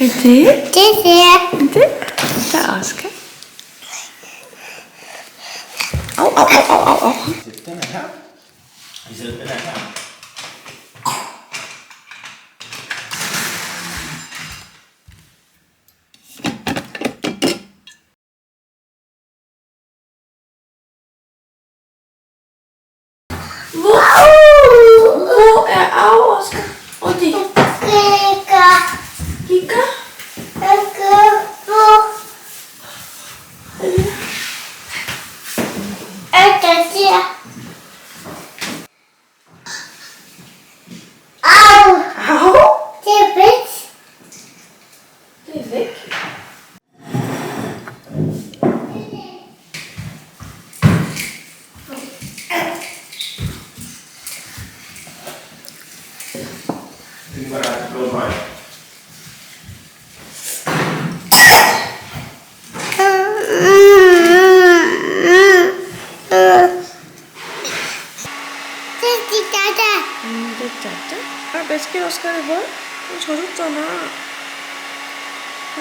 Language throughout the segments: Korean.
Inte? Det. Inte? Der Oscar. Au, au, au, au, au, au. Den er her. Vi sætter den er her. Hvor er Au, Oscar? Onde? Kika. Kika? Au. Au? Det er væk. Det er væk. Den var der blå vej. Det er Jaja. 아, 몇 개 오스카를 뭘? 젖었잖아. 응?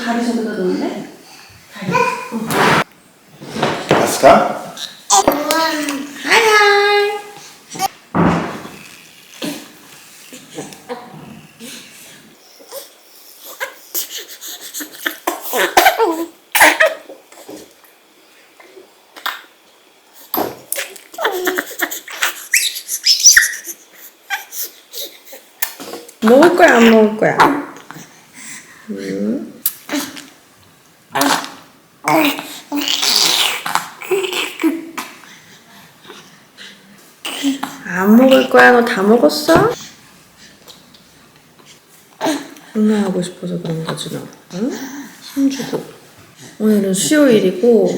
다리 저기다 넣을래? 다리. Oscar? 하이. 먹을 거야, 안 먹을 거야? 안 먹을 거야? 너 다 먹었어? 응원하고 싶어서 그런 거지 너. 응? 힘주고. 오늘은 수요일이고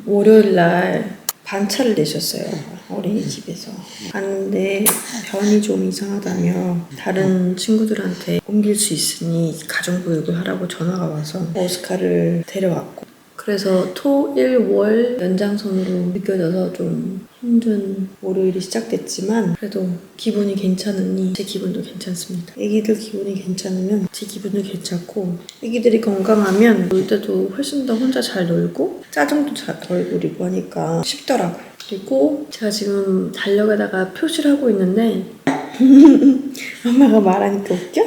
월요일날 반차를 내셨어요. 어린이집에서. 갔는데 변이 좀 이상하다며 다른 친구들한테 옮길 수 있으니 가정교육을 하라고 전화가 와서 오스카를 데려왔고, 그래서 토, 일, 월 연장선으로 느껴져서 좀 힘든 월요일이 시작됐지만 그래도 기분이 괜찮으니 제 기분도 괜찮습니다. 애기들 기분이 괜찮으면 제 기분도 괜찮고, 애기들이 건강하면 놀 때도 훨씬 더 혼자 잘 놀고 짜증도 잘 덜 부리고 하니까 쉽더라고요. 그리고 제가 지금 달력에다가 표시를 하고 있는데 엄마가 말하니까 웃겨?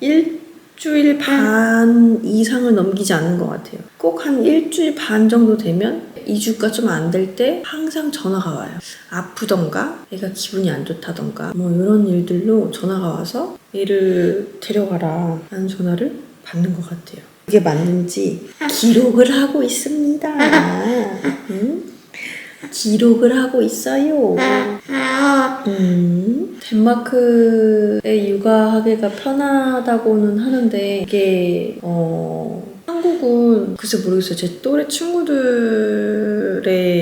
일주일 반 이상을 넘기지 않는 것 같아요. 꼭 한 일주일 반 정도 되면 2주가 좀 안 될 때 항상 전화가 와요. 아프던가 애가 기분이 안 좋다던가 뭐 이런 일들로 전화가 와서 애를 데려가라 하는 전화를 받는 것 같아요. 그게 맞는지 기록을 하고 있습니다. 응? 기록을 하고 있어요. 덴마크에 육아하기가 편하다고는 하는데 이게 한국은 글쎄 모르겠어요. 제 또래 친구들의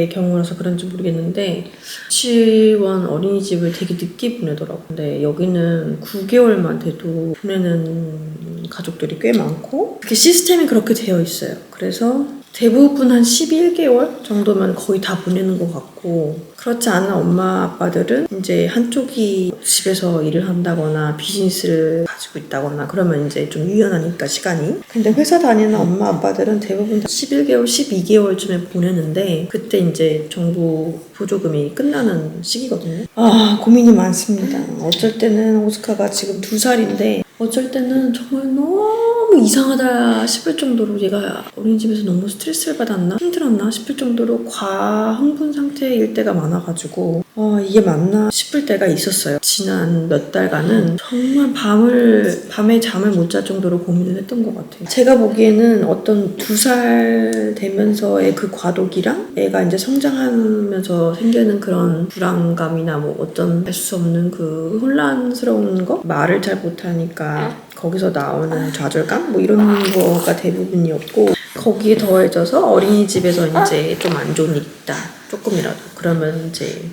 경우라서 그런지 모르겠는데 유치원 어린이집을 되게 늦게 보내더라고요. 근데 여기는 9개월만 돼도 보내는 가족들이 꽤 많고 그렇게 시스템이 그렇게 되어 있어요. 그래서 대부분 한 11개월 정도면 거의 다 보내는 것 같고, 그렇지 않은 엄마 아빠들은 이제 한쪽이 집에서 일을 한다거나 비즈니스를 가지고 있다거나 그러면 이제 좀 유연하니까 시간이. 근데 회사 다니는 엄마 아빠들은 대부분 11개월, 12개월쯤에 보내는데 그때 이제 정부 보조금이 끝나는 시기거든요. 아, 고민이 많습니다. 어쩔 때는 오스카가 지금 2살인데 어쩔 때는 정말 너무 이상하다 싶을 정도로 얘가 어린이집에서 너무 스트레스를 받았나? 힘들었나? 싶을 정도로 과흥분 상태일 때가 많아가지고 이게 맞나 싶을 때가 있었어요. 지난 몇 달간은 정말 밤에 잠을 못 잘 정도로 고민을 했던 것 같아요. 제가 보기에는 어떤 2살 되면서의 그 과도기랑 애가 이제 성장하면서 생기는 그런 불안감이나 뭐 어떤 알 수 없는 그 혼란스러운 거? 말을 잘 못하니까 거기서 나오는 좌절감 뭐 이런 거가 대부분이었고 거기에 더해져서 어린이집에서 이제 좀 안 좋은 일이 있다 조금이라도 그러면 이제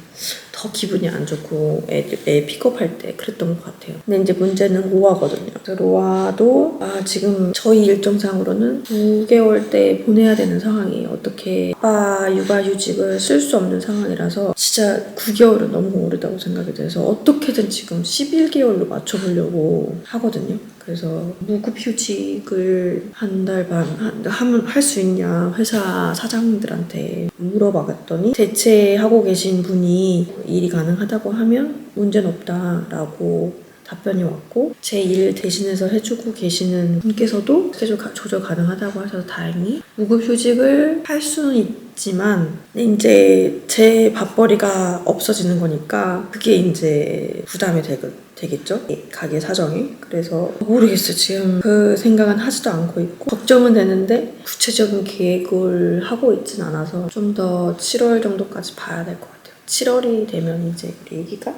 더 기분이 안 좋고 애 픽업할 때 그랬던 것 같아요. 근데 이제 문제는 로아거든요. 로아도 지금 저희 일정상으로는 9개월 때 보내야 되는 상황이에요. 어떻게 아빠 육아휴직을 쓸 수 없는 상황이라서 진짜 9개월은 너무 오래다고 생각이 돼서 어떻게든 지금 11개월로 맞춰보려고 하거든요. 그래서 무급휴직을 한 달 반 하면 할 수 있냐 회사 사장님들한테 물어봐봤더니 대체하고 계신 분이 일이 가능하다고 하면 문제는 없다라고 답변이 왔고 제 일 대신해서 해주고 계시는 분께서도 스케줄 조절 가능하다고 하셔서 다행히 무급휴직을 할 수는 있지만 이제 제 밥벌이가 없어지는 거니까 그게 이제 부담이 되겠죠? 가게 사정이. 그래서 모르겠어요. 지금 그 생각은 하지도 않고 있고 걱정은 되는데 구체적인 계획을 하고 있진 않아서 좀 더 7월 정도까지 봐야 될 것 같아요. 7월이 되면 이제 우리 애기가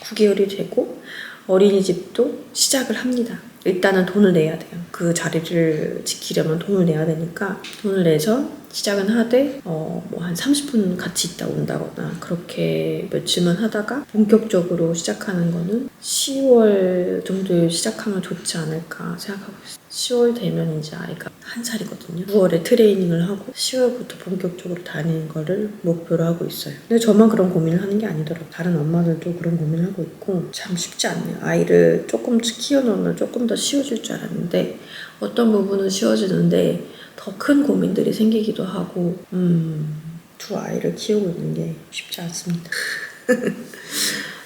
9개월이 되고 어린이집도 시작을 합니다. 일단은 돈을 내야 돼요. 그 자리를 지키려면 돈을 내야 되니까 돈을 내서 시작은 하되 뭐 한 30분 같이 있다 온다거나 그렇게 며칠만 하다가 본격적으로 시작하는 거는 10월 정도에 시작하면 좋지 않을까 생각하고 있어요. 10월 되면 이제 아이가 1살이거든요. 9월에 트레이닝을 하고 10월부터 본격적으로 다니는 거를 목표로 하고 있어요. 근데 저만 그런 고민을 하는 게 아니더라고요. 다른 엄마들도 그런 고민을 하고 있고 참 쉽지 않네요. 아이를 조금씩 키워놓으면 조금 더 쉬워질 줄 알았는데 어떤 부분은 쉬워지는데 더 큰 고민들이 생기기도 하고 두 아이를 키우고 있는 게 쉽지 않습니다.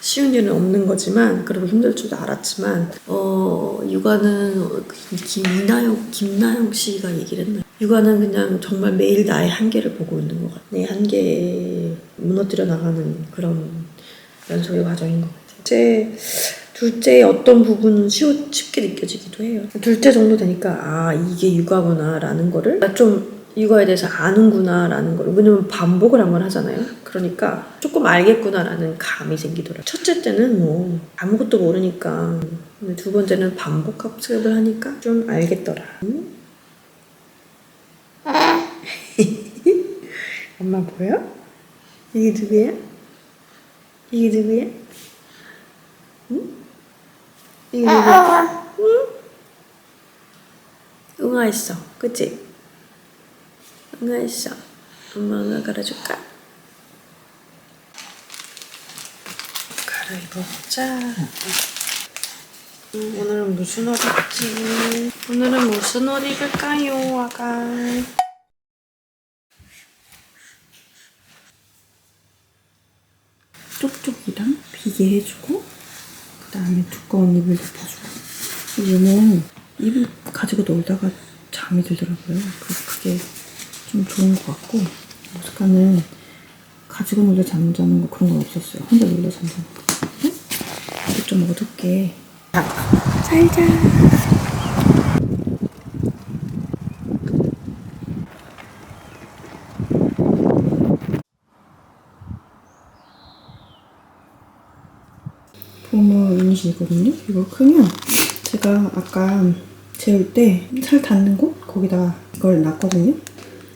쉬운 일은 없는 거지만 그리고 힘들 줄도 알았지만 육아는 김나영 씨가 얘기를 했나요? 육아는 그냥 정말 매일 나의 한계를 보고 있는 것 같아요. 내 한계에 무너뜨려 나가는 그런 연속의 과정인 것 같아요. 제 둘째의 어떤 부분은 쉽게 느껴지기도 해요. 둘째 정도 되니까 이게 육아구나 라는 거를 좀 육아에 대해서 아는구나 라는 걸 왜냐면 반복을 한번 하잖아요. 그러니까 조금 알겠구나 라는 감이 생기더라고요. 첫째 때는 뭐 아무것도 모르니까 근데 두 번째는 반복 학습을 하니까 좀 알겠더라. 엄마 보여? 이게 누구야? 이게 누구야? 응? 이게 누구야? 응? 응아 있어. 그치? 응아 있어. 엄마 응아 갈아줄까? 갈아입어보자. 오늘은 무슨 옷 입지? 오늘은 무슨 옷 입을까요, 아가? 쪽쪽이랑 비게 해주고 그 다음에 두꺼운 이불 덮어주고 얘는 이불 가지고 놀다가 잠이 들더라고요. 그게 좀 좋은 것 같고 오스카는 가지고 놀다 잠자는 거 그런 건 없었어요. 혼자 놀다 잠자는 거. 응? 이거 좀 어둡게 살자. 보물 유닛이거든요. 이걸 크면 제가 아까 재울 때 살 닿는 곳 거기다가 이걸 놨거든요.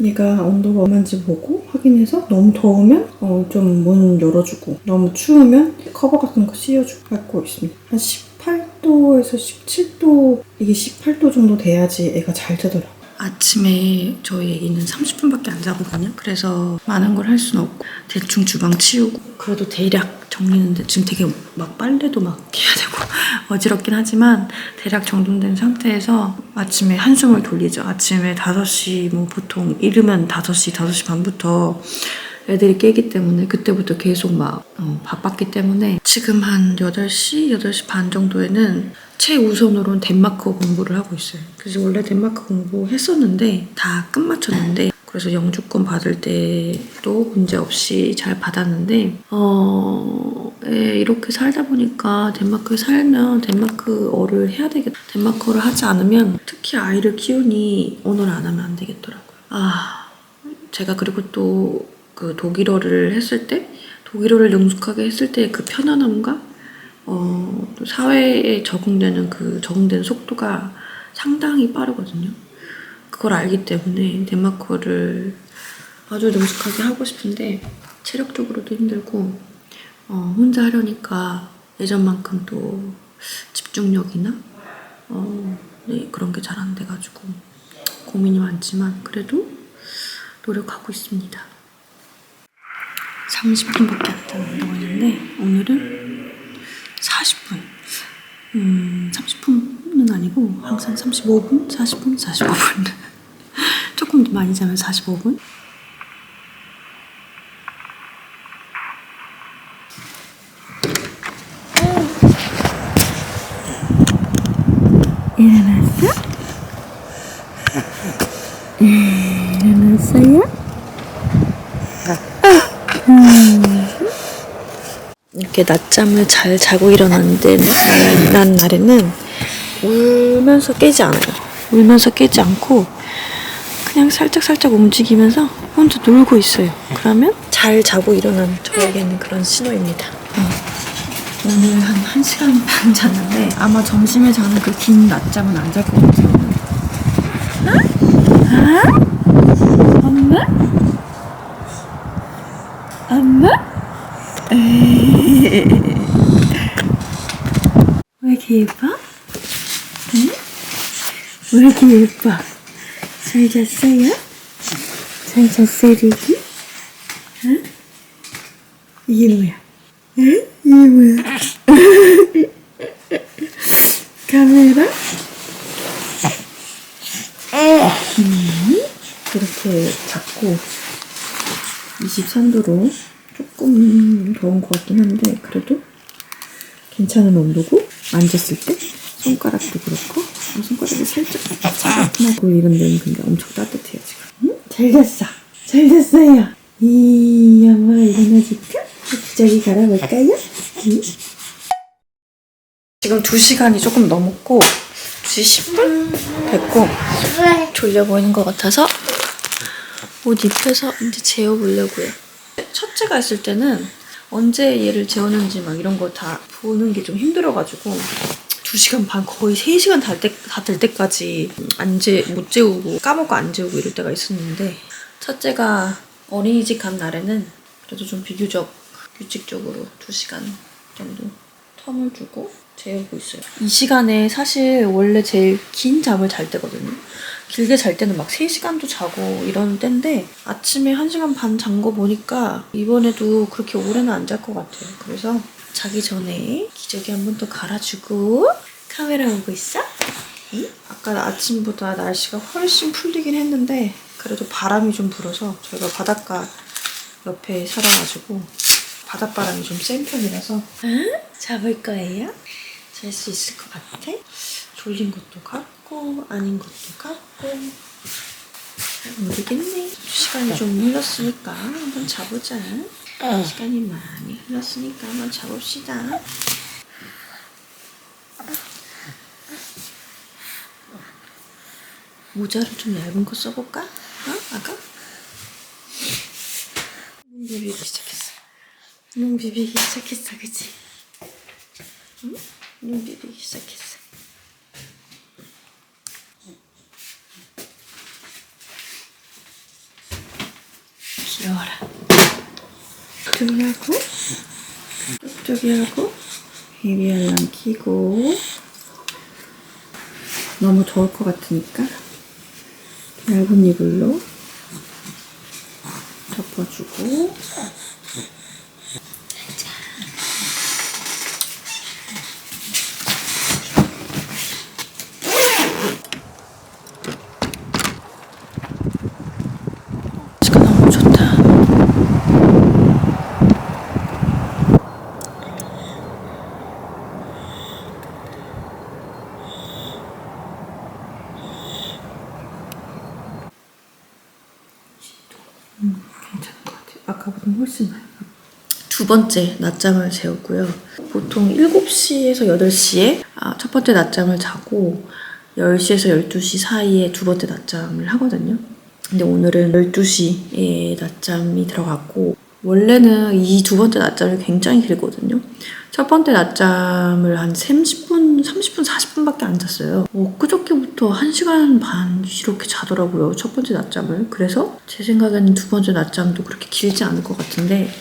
얘가 온도가 얼마인지 보고 확인해서 너무 더우면 좀 문 열어주고 너무 추우면 커버 같은 거 씌워주고 갖고 있습니다. 한 18도에서 17도 이게 18도 정도 돼야지 애가 잘 자더라고요. 아침에 저희 애기는 30분밖에 안 자거든요. 그래서 많은 걸 할 수는 없고 대충 주방 치우고 그래도 대략 정리는데 지금 되게 막 빨래도 막 해야 되고 어지럽긴 하지만 대략 정돈된 상태에서 아침에 한숨을 돌리죠. 아침에 5시 뭐 보통 이르면 5시, 5시 반부터 애들이 깨기 때문에 그때부터 계속 막 바빴기 때문에 지금 한 8시, 8시 반 정도에는 최우선으로는 덴마크 공부를 하고 있어요. 그래서 원래 덴마크 공부했었는데 다 끝마쳤는데 그래서 영주권 받을 때도 문제없이 잘 받았는데 이렇게 살다 보니까 덴마크에 살면 덴마크어를 해야 되겠다. 덴마크어를 하지 않으면 특히 아이를 키우니 언어를 안 하면 안 되겠더라고요. 제가 그리고 또 그 독일어를 했을 때 독일어를 능숙하게 했을 때 그 편안함과 또 사회에 적응되는 속도가 상당히 빠르거든요. 그걸 알기 때문에 덴마크어를 아주 능숙하게 하고 싶은데 체력적으로도 힘들고 혼자 하려니까 예전만큼 또 집중력이나 네, 그런 게 잘 안 돼가지고 고민이 많지만 그래도 노력하고 있습니다. 30분밖에 안 되는 운동했는데 오늘은 40분 30분은 아니고 항상 35분? 40분? 45분 조금 더 많이 자면 45분? 일어났어? 일어났어요? 이렇게 낮잠을 잘 자고 일어났는데 난 날에는 울면서 깨지 않아요. 울면서 깨지 않고 그냥 살짝 움직이면서 혼자 놀고 있어요. 그러면 잘 자고 일어난 저에게는 그런 신호입니다. 오늘 한 1시간 반 잤는데 아마 점심에 자는 그 긴 낮잠은 안 잘 것 같아요. 엄마? 엄마? 왜 이렇게 예뻐? 응? 왜 이렇게 예뻐? 잘 잤어요? 잘 잤어요, 리기? 응? 이게 뭐야? 응? 이게 뭐야? 카메라? 이렇게 작고 23도로 조금 더운 것 같긴 한데 그래도 괜찮은 온도고 만졌을 때 손가락도 그렇고 손가락이 살짝 차갑고 이런 데는 근데 엄청 따뜻해요 지금. 응? 잘 잤어. 잘 잤어요. 이 엄마 일어나줄까? 저기 갈아볼까요? 응? 지금 2시간이 조금 넘었고 2시 10분 됐고 졸려 보이는 것 같아서 옷 입혀서 이제 재워보려고요. 첫째가 있을 때는 언제 얘를 재웠는지 막 이런 거 다 보는 게 좀 힘들어가지고 2시간 반 거의 3시간 다 될 때까지 못 재우고 까먹고 안 재우고 이럴 때가 있었는데 첫째가 어린이집 간 날에는 그래도 좀 비교적 규칙적으로 2시간 정도 텀을 두고 재우고 있어요. 이 시간에 사실 원래 제일 긴 잠을 잘 때거든요. 길게 잘 때는 막 3시간도 자고 이러는 때인데 아침에 1시간 반 잔 거 보니까 이번에도 그렇게 오래는 안 잘 것 같아요. 그래서 자기 전에 기저귀 한 번 더 갈아주고 카메라 보고 있어? 응? 아까 아침보다 날씨가 훨씬 풀리긴 했는데 그래도 바람이 좀 불어서 저희가 바닷가 옆에 살아가지고 바닷바람이 좀 센 편이라서 응? 잡을 거예요? 잘 수 있을 것 같아? 졸린 것도 같고 아닌 것도 같고 잘 모르겠네. 시간이 좀 흘렀으니까 한번 자보자. 시간이 많이 흘렀으니까 한번 자봅시다. 모자를 좀 얇은 거 써볼까? 아까? 눈 비비기 시작했어. 눈 비비기 시작했어, 그치? 응? 눈 비비기 시작했어. 귀여워라. 이쪽이 하고, 이쪽이 하고, 베이비 알람 켜고, 너무 더울 것 같으니까 얇은 이불로 덮어주고 시간 너무 좋다. 괜찮은 것 같아요. 아까보다 훨씬 나아요. 두 번째 낮잠을 재웠고요. 보통 7시에서 8시에 첫 번째 낮잠을 자고 10시에서 12시 사이에 두 번째 낮잠을 하거든요. 근데 오늘은 12시에 낮잠이 들어갔고 원래는 이 두 번째 낮잠이 굉장히 길거든요. 첫 번째 낮잠을 한 30분, 40분밖에 안 잤어요. 그저께부터 1시간 반 이렇게 자더라고요. 첫 번째 낮잠을. 그래서 제 생각에는 두 번째 낮잠도 그렇게 길지 않을 것 같은데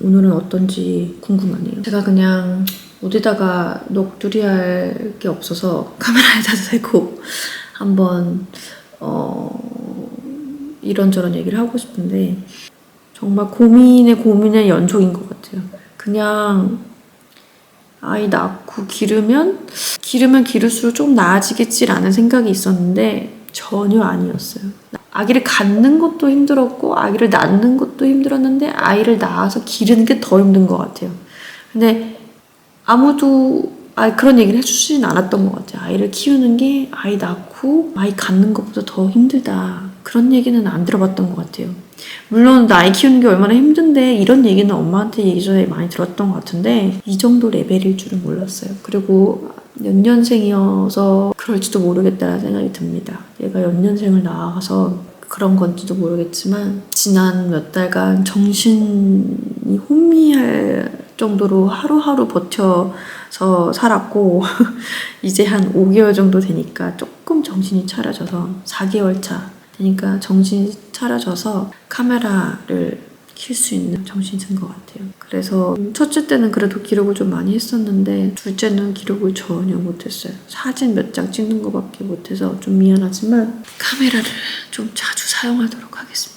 오늘은 어떤지 궁금하네요. 제가 그냥 어디다가 넋두리 할 게 없어서 카메라에다 대고 한번 이런저런 얘기를 하고 싶은데 정말 고민의 연속인 것 같아요. 그냥 아이 낳고 기르면 기를수록 좀 나아지겠지라는 생각이 있었는데 전혀 아니었어요. 아기를 갖는 것도 힘들었고 아기를 낳는 것도 힘들었는데 아이를 낳아서 기르는 게 더 힘든 것 같아요. 근데 아무도 그런 얘기를 해주지는 않았던 것 같아요. 아이를 키우는 게 아이 낳고 아이 갖는 것보다 더 힘들다. 그런 얘기는 안 들어봤던 것 같아요. 물론 아이 키우는 게 얼마나 힘든데 이런 얘기는 엄마한테 예전에 많이 들었던 것 같은데 이 정도 레벨일 줄은 몰랐어요. 그리고 연년생이어서 그럴지도 모르겠다는 생각이 듭니다. 얘가 연년생을 낳아서 그런 건지도 모르겠지만 지난 몇 달간 정신이 혼미할 정도로 하루하루 버텨서 살았고 이제 한 5개월 정도 되니까 조금 정신이 차려져서 4개월 차 되니까 정신이 차려져서 카메라를 킬 수 있는 정신이 든 것 같아요. 그래서 첫째 때는 그래도 기록을 좀 많이 했었는데 둘째는 기록을 전혀 못했어요. 사진 몇 장 찍는 것밖에 못해서 좀 미안하지만 카메라를 좀 자주 사용하도록 하겠습니다.